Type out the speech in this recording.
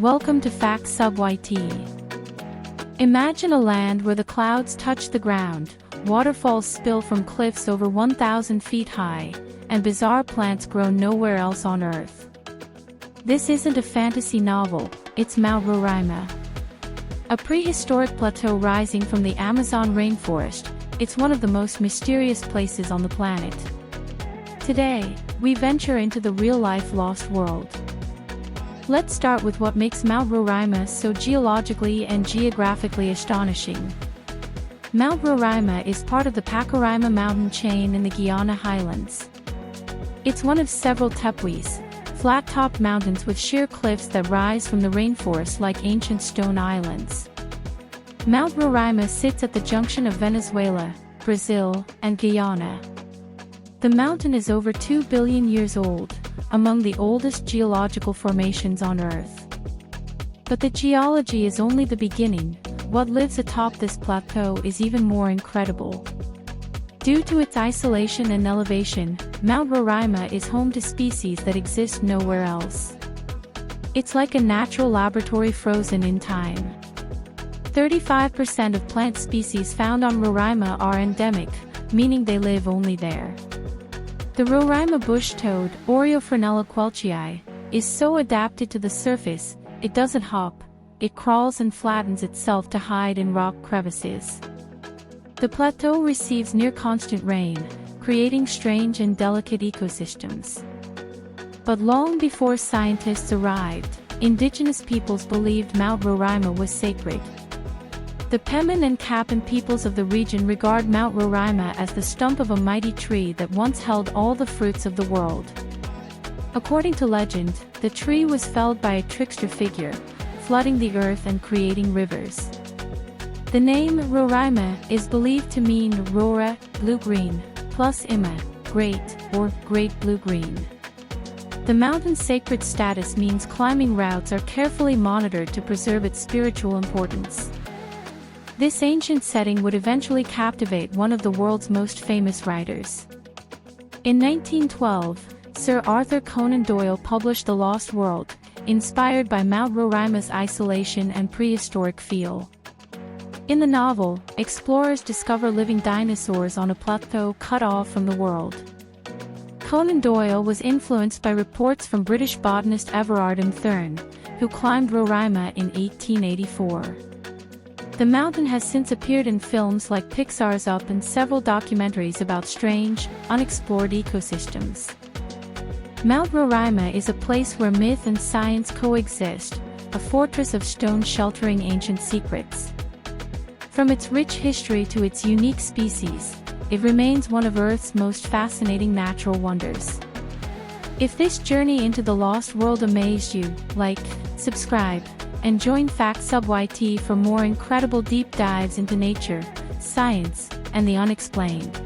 Welcome to FactSubYT. Imagine a land where the clouds touch the ground, waterfalls spill from cliffs over 1,000 feet high, and bizarre plants grow nowhere else on Earth. This isn't a fantasy novel, it's Mount Roraima. A prehistoric plateau rising from the Amazon rainforest, it's one of the most mysterious places on the planet. Today, we venture into the real-life lost world. Let's start with what makes Mount Roraima so geologically and geographically astonishing. Mount Roraima is part of the Roraima mountain chain in the Guyana highlands. It's one of several tepuis, flat-topped mountains with sheer cliffs that rise from the rainforest like ancient stone islands. Mount Roraima sits at the junction of Venezuela, Brazil, and Guyana. The mountain is over 2 billion years old, among the oldest geological formations on Earth. But the geology is only the beginning. What lives atop this plateau is even more incredible. Due to its isolation and elevation, Mount Roraima is home to species that exist nowhere else. It's like a natural laboratory frozen in time. 35% of plant species found on Roraima are endemic, meaning they live only there. The Roraima bush toad, Oreophrynella quelchii, is so adapted to the surface, it doesn't hop, it crawls and flattens itself to hide in rock crevices. The plateau receives near-constant rain, creating strange and delicate ecosystems. But long before scientists arrived, indigenous peoples believed Mount Roraima was sacred. The Pemon and Kappan peoples of the region regard Mount Roraima as the stump of a mighty tree that once held all the fruits of the world. According to legend, the tree was felled by a trickster figure, flooding the earth and creating rivers. The name Roraima is believed to mean Rora, blue-green, plus Ima, great, or great blue-green. The mountain's sacred status means climbing routes are carefully monitored to preserve its spiritual importance. This ancient setting would eventually captivate one of the world's most famous writers. In 1912, Sir Arthur Conan Doyle published The Lost World, inspired by Mount Roraima's isolation and prehistoric feel. In the novel, explorers discover living dinosaurs on a plateau cut off from the world. Conan Doyle was influenced by reports from British botanist Everard and Thurn, who climbed Roraima in 1884. The mountain has since appeared in films like Pixar's Up and several documentaries about strange, unexplored ecosystems. Mount Roraima is a place where myth and science coexist, a fortress of stone sheltering ancient secrets. From its rich history to its unique species, it remains one of Earth's most fascinating natural wonders. If this journey into the lost world amazed you, like, subscribe, and join FactSubYT for more incredible deep dives into nature, science, and the unexplained.